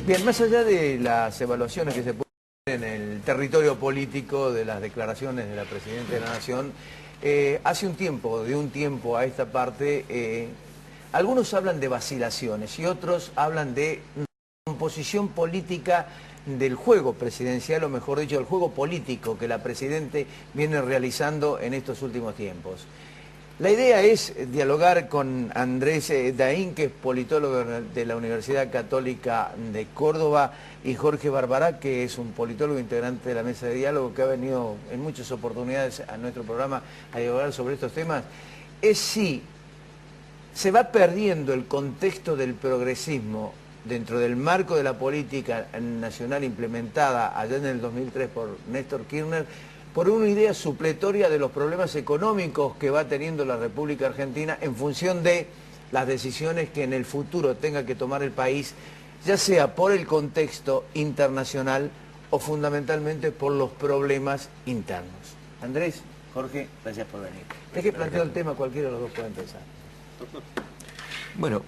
Bien, más allá de las evaluaciones que se pueden hacer en el territorio político de las declaraciones de la Presidenta de la Nación, hace de un tiempo a esta parte, algunos hablan de vacilaciones y otros hablan de composición política del juego presidencial, o mejor dicho, del juego político que la Presidenta viene realizando en estos últimos tiempos. La idea es dialogar con Andrés Daín, que es politólogo de la Universidad Católica de Córdoba, y Jorge Barbará, que es un politólogo integrante de la mesa de diálogo, que ha venido en muchas oportunidades a nuestro programa a dialogar sobre estos temas. Es si se va perdiendo el contexto del progresismo dentro del marco de la política nacional implementada allá en el 2003 por Néstor Kirchner, por una idea supletoria de los problemas económicos que va teniendo la República Argentina en función de las decisiones que en el futuro tenga que tomar el país, ya sea por el contexto internacional o fundamentalmente por los problemas internos. Andrés, Jorge, gracias por venir. Es que planteo el tema, cualquiera de los dos puede empezar. Bueno,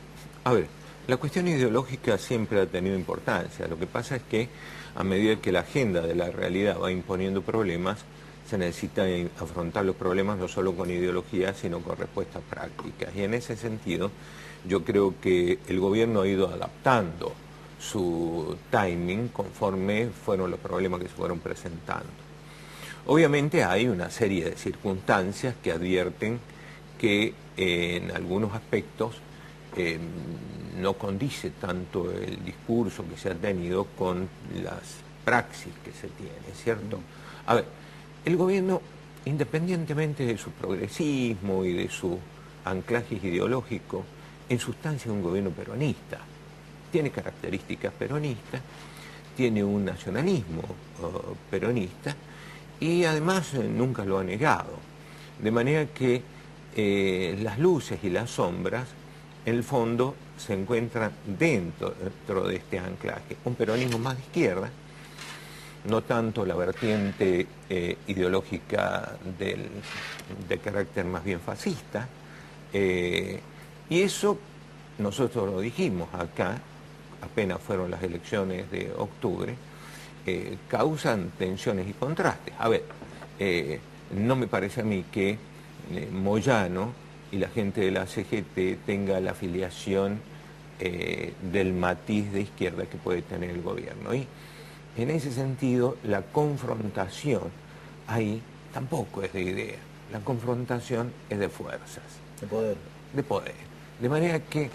a ver, la cuestión ideológica siempre ha tenido importancia. Lo que pasa es que a medida que la agenda de la realidad va imponiendo problemas, se necesita afrontar los problemas no solo con ideología, sino con respuestas prácticas. Y en ese sentido, yo creo que el gobierno ha ido adaptando su timing conforme fueron los problemas que se fueron presentando. Obviamente hay una serie de circunstancias que advierten que en algunos aspectos no condice tanto el discurso que se ha tenido con las praxis que se tiene, ¿cierto? A ver, el gobierno, independientemente de su progresismo y de su anclaje ideológico, en sustancia es un gobierno peronista. Tiene características peronistas, tiene un nacionalismo peronista y además nunca lo ha negado. De manera que las luces y las sombras, en el fondo, se encuentran dentro de este anclaje. Un peronismo más de izquierda, no tanto la vertiente ideológica de carácter más bien fascista, y eso nosotros lo dijimos acá, apenas fueron las elecciones de octubre, causan tensiones y contrastes. A ver, no me parece a mí que Moyano y la gente de la CGT tenga la afiliación del matiz de izquierda que puede tener el gobierno. Y en ese sentido, la confrontación ahí tampoco es de idea. La confrontación es de fuerzas. De poder. De poder. De manera que,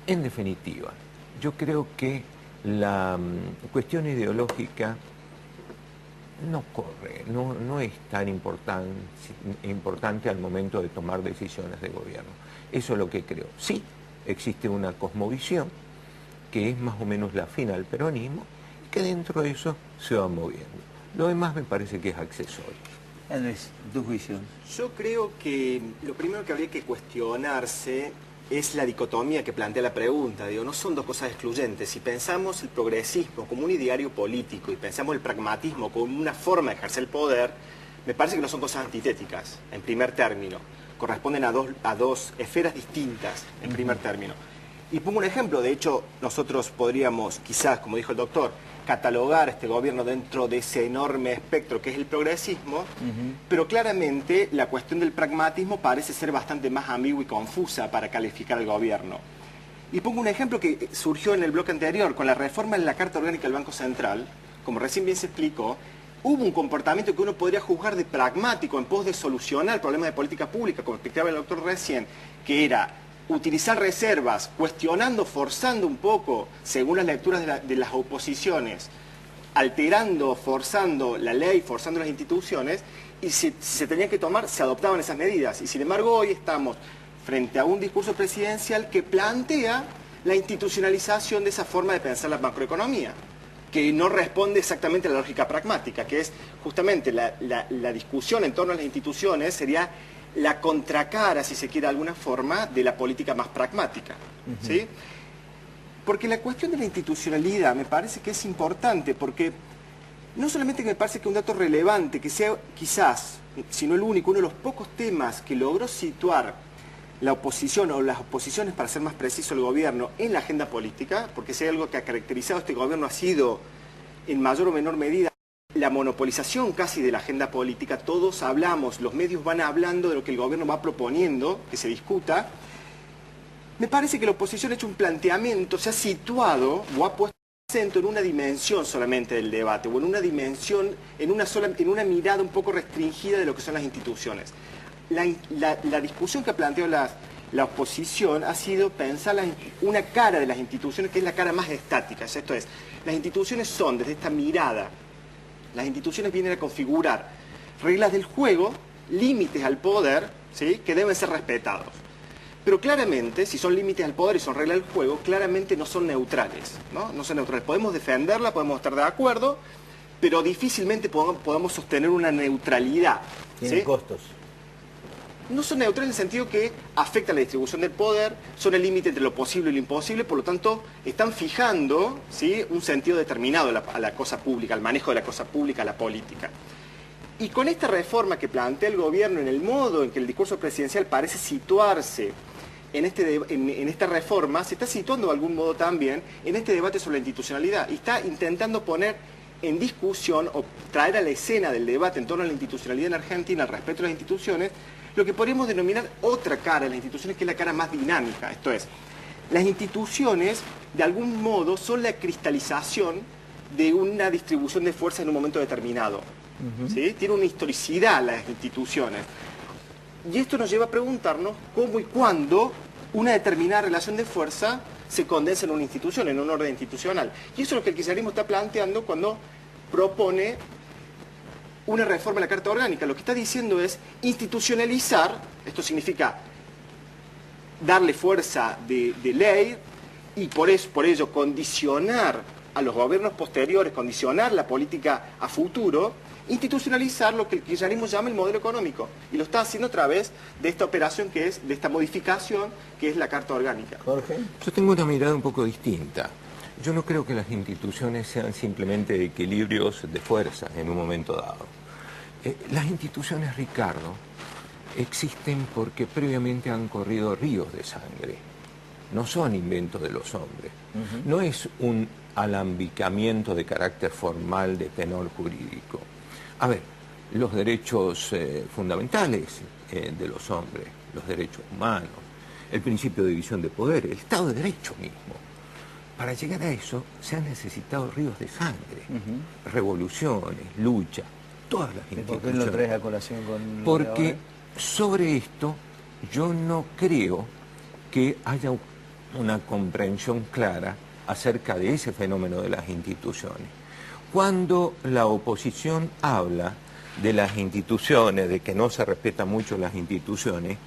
en definitiva, yo creo que la cuestión ideológica no corre, no es tan importante al momento de tomar decisiones de gobierno. Eso es lo que creo. Sí, existe una cosmovisión que es más o menos la afín al peronismo y que dentro de eso se va moviendo. Lo demás me parece que es accesorio. Andrés, tu juicio. Yo creo que lo primero que habría que cuestionarse es la dicotomía que plantea la pregunta. Digo, no son dos cosas excluyentes. Si pensamos el progresismo como un ideario político y pensamos el pragmatismo como una forma de ejercer el poder, me parece que no son cosas antitéticas, en primer término. Corresponden a dos esferas distintas, en primer término. Y pongo un ejemplo. De hecho, nosotros podríamos, quizás, como dijo el doctor, catalogar este gobierno dentro de ese enorme espectro que es el progresismo, pero claramente la cuestión del pragmatismo parece ser bastante más ambigua y confusa para calificar al gobierno. Y pongo un ejemplo que surgió en el bloque anterior, con la reforma en la Carta Orgánica del Banco Central, como recién bien se explicó, hubo un comportamiento que uno podría juzgar de pragmático en pos de solucionar problemas de política pública, como explicaba el doctor recién, que era utilizar reservas, cuestionando, forzando un poco, según las lecturas de las oposiciones, alterando, forzando la ley, forzando las instituciones, y si se tenían que tomar, se adoptaban esas medidas. Y sin embargo, hoy estamos frente a un discurso presidencial que plantea la institucionalización de esa forma de pensar la macroeconomía, que no responde exactamente a la lógica pragmática, que es justamente la discusión en torno a las instituciones sería la contracara, si se quiere de alguna forma, de la política más pragmática, ¿sí? Porque la cuestión de la institucionalidad me parece que es importante, porque no solamente me parece que es un dato relevante, que sea quizás, si no el único, uno de los pocos temas que logró situar la oposición o las oposiciones, para ser más preciso, el gobierno en la agenda política, porque si hay algo que ha caracterizado a este gobierno ha sido, en mayor o menor medida, la monopolización casi de la agenda política. Todos hablamos, los medios van hablando de lo que el gobierno va proponiendo, que se discuta. Me parece que la oposición ha hecho un planteamiento, se ha situado o ha puesto acento en una dimensión solamente del debate, o en una dimensión, en una mirada un poco restringida de lo que son las instituciones. La discusión que ha planteado la oposición ha sido pensar una cara de las instituciones que es la cara más estática. Esto es, las instituciones son, desde esta mirada, las instituciones vienen a configurar reglas del juego, límites al poder, ¿sí?, que deben ser respetados. Pero claramente, si son límites al poder y son reglas del juego, claramente no son neutrales, ¿no? No son neutrales. Podemos defenderla, podemos estar de acuerdo, pero difícilmente podamos sostener una neutralidad. Tienen ¿sí? costos. No son neutrales en el sentido que afectan la distribución del poder, son el límite entre lo posible y lo imposible, por lo tanto están fijando, ¿sí?, un sentido determinado a la cosa pública, al manejo de la cosa pública, a la política. Y con esta reforma que plantea el gobierno, en el modo en que el discurso presidencial parece situarse en esta reforma, se está situando de algún modo también en este debate sobre la institucionalidad y está intentando poner en discusión o traer a la escena del debate en torno a la institucionalidad en Argentina, al respeto a las instituciones, lo que podríamos denominar otra cara de las instituciones, que es la cara más dinámica. Esto es, las instituciones de algún modo son la cristalización de una distribución de fuerza en un momento determinado. ¿Sí? Tiene una historicidad las instituciones. Y esto nos lleva a preguntarnos cómo y cuándo una determinada relación de fuerza se condensa en una institución, en un orden institucional. Y eso es lo que el kirchnerismo está planteando cuando propone una reforma de la Carta Orgánica. Lo que está diciendo es institucionalizar, esto significa darle fuerza de ley y por ello condicionar a los gobiernos posteriores, condicionar la política a futuro, institucionalizar lo que el kirchnerismo llama el modelo económico. Y lo está haciendo a través de esta operación que es, de esta modificación que es la Carta Orgánica. Jorge. Yo tengo una mirada un poco distinta. Yo no creo que las instituciones sean simplemente equilibrios de fuerza en un momento dado. Las instituciones, Ricardo, existen porque previamente han corrido ríos de sangre. No son inventos de los hombres. No es un alambicamiento de carácter formal de tenor jurídico. A ver, los derechos fundamentales de los hombres, los derechos humanos, el principio de división de poderes, el Estado de Derecho mismo. Para llegar a eso se han necesitado ríos de sangre, revoluciones, lucha, todas las instituciones. ¿Por qué lo traes a colación con Porque sobre esto yo no creo que haya una comprensión clara acerca de ese fenómeno de las instituciones. Cuando la oposición habla de las instituciones, de que no se respetan mucho las instituciones,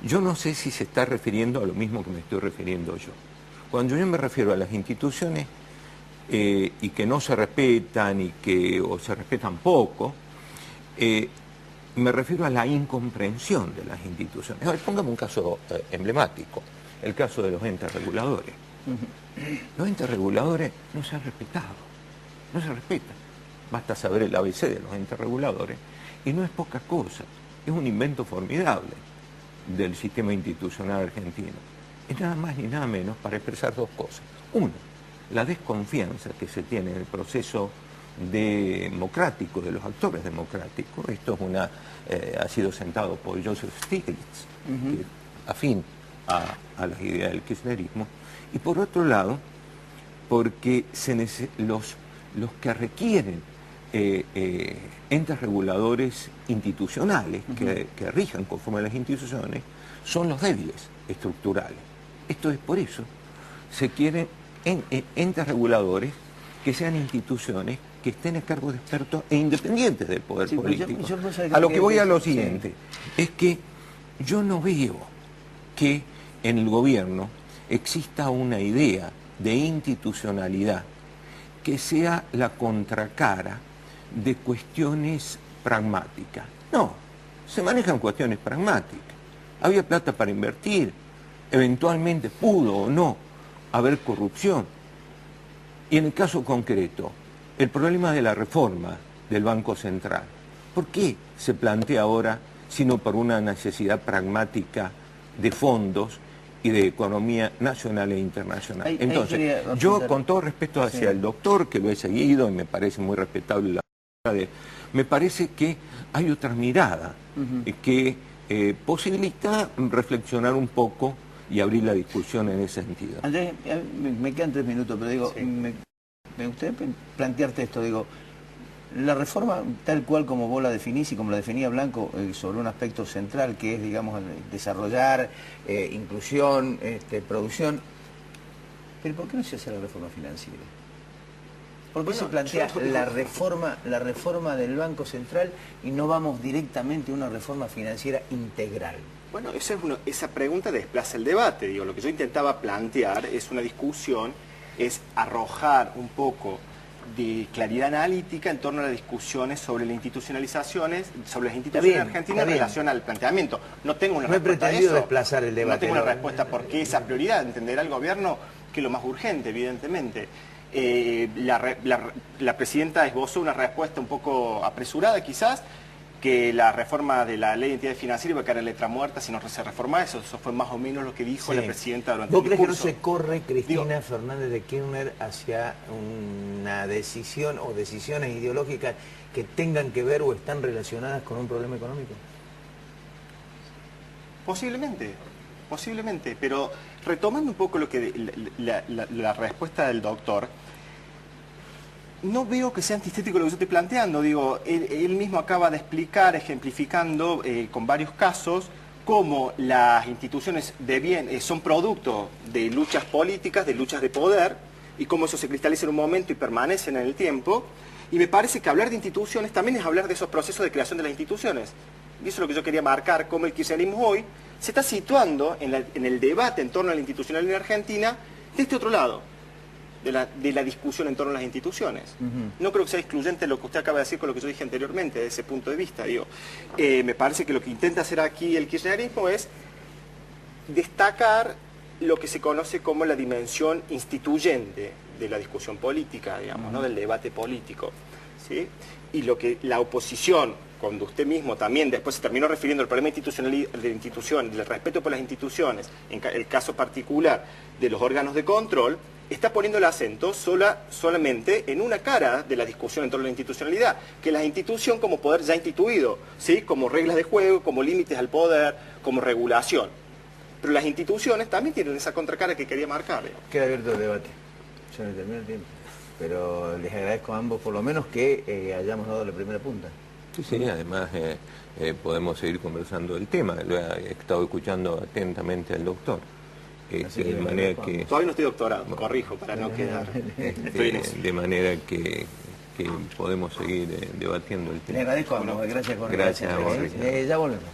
yo no sé si se está refiriendo a lo mismo que me estoy refiriendo yo. Cuando yo me refiero a las instituciones y que no se respetan o se respetan poco, me refiero a la incomprensión de las instituciones. A ver, pongamos un caso emblemático, el caso de los entes reguladores. Los entes reguladores no se han respetado, no se respetan. Basta saber el ABC de los entes reguladores y no es poca cosa, es un invento formidable del sistema institucional argentino. Es nada más ni nada menos para expresar dos cosas. Uno, la desconfianza que se tiene en el proceso democrático de los actores democráticos. Esto es ha sido sentado por Joseph Stiglitz, que es afín a las ideas del kirchnerismo. Y por otro lado, porque los que requieren entes reguladores institucionales que rijan conforme a las instituciones son los débiles estructurales. Esto es por eso se quieren entes reguladores que sean instituciones que estén a cargo de expertos e independientes del poder político. A lo que voy a lo siguiente, es que yo no veo que en el gobierno exista una idea de institucionalidad que sea la contracara de cuestiones pragmáticas. No, se manejan cuestiones pragmáticas. Había plata para invertir, eventualmente pudo o no haber corrupción. Y en el caso concreto, el problema de la reforma del Banco Central, ¿por qué se plantea ahora, sino por una necesidad pragmática de fondos y de economía nacional e internacional. Ahí Entonces, quería yo con todo respeto hacia el doctor, que lo he seguido y me parece muy respetable me parece que hay otra mirada que posibilita reflexionar un poco y abrir la discusión en ese sentido. Andrés, me quedan 3 minutos, pero digo, Sí. me gustaría plantearte esto, digo, la reforma tal cual como vos la definís y como la definía Blanco sobre un aspecto central que es, digamos, desarrollar inclusión, producción, pero ¿por qué no se hace la reforma financiera? ¿Por qué se plantea la reforma del Banco Central y no vamos directamente a una reforma financiera integral? Bueno, esa pregunta desplaza el debate. Digo, lo que yo intentaba plantear es una discusión, es arrojar un poco de claridad analítica en torno a las discusiones sobre las institucionalizaciones, sobre las instituciones argentinas en relación al planteamiento. No tengo una respuesta a eso. No he pretendido desplazar el debate. No tengo una respuesta por qué esa prioridad. Entenderá el gobierno que es lo más urgente, evidentemente. La presidenta esbozó una respuesta un poco apresurada, quizás, que la reforma de la ley de entidades financieras iba a caer en letra muerta si no se reforma eso. Eso fue más o menos lo que dijo la presidenta durante el discurso. ¿Vos crees que no se corre Cristina Fernández de Kirchner hacia una decisión o decisiones ideológicas que tengan que ver o están relacionadas con un problema económico? Posiblemente, pero retomando un poco lo que la respuesta del doctor, no veo que sea antiestético lo que yo estoy planteando. Digo, él mismo acaba de explicar, ejemplificando con varios casos, cómo las instituciones son producto de luchas políticas, de luchas de poder, y cómo eso se cristaliza en un momento y permanecen en el tiempo. Y me parece que hablar de instituciones también es hablar de esos procesos de creación de las instituciones. Y eso es lo que yo quería marcar, cómo el kirchnerismo hoy se está situando en el debate en torno a la institucionalidad en Argentina de este otro lado. De la discusión en torno a las instituciones. No creo que sea excluyente lo que usted acaba de decir con lo que yo dije anteriormente, desde ese punto de vista. Digo, me parece que lo que intenta hacer aquí el kirchnerismo es destacar lo que se conoce como la dimensión instituyente de la discusión política, digamos, ¿no? Del debate político, ¿sí? Y lo que la oposición, cuando usted mismo también después se terminó refiriendo al problema de institución, del respeto por las instituciones, en el caso particular de los órganos de control, está poniendo el acento solamente en una cara de la discusión en torno a la institucionalidad, que la institución como poder ya instituido, ¿sí? Como reglas de juego, como límites al poder, como regulación. Pero las instituciones también tienen esa contracara que quería marcar. Queda abierto el debate. Se me termina el tiempo. Pero les agradezco a ambos por lo menos que hayamos dado la primera punta. Sí, además podemos seguir conversando del tema. Lo he estado escuchando atentamente al doctor. De manera que... Todavía no estoy doctorado, corrijo, para no quedar... de manera que podemos seguir debatiendo el tema. Le agradezco a ambos, gracias por Gracias a vos, ya volvemos.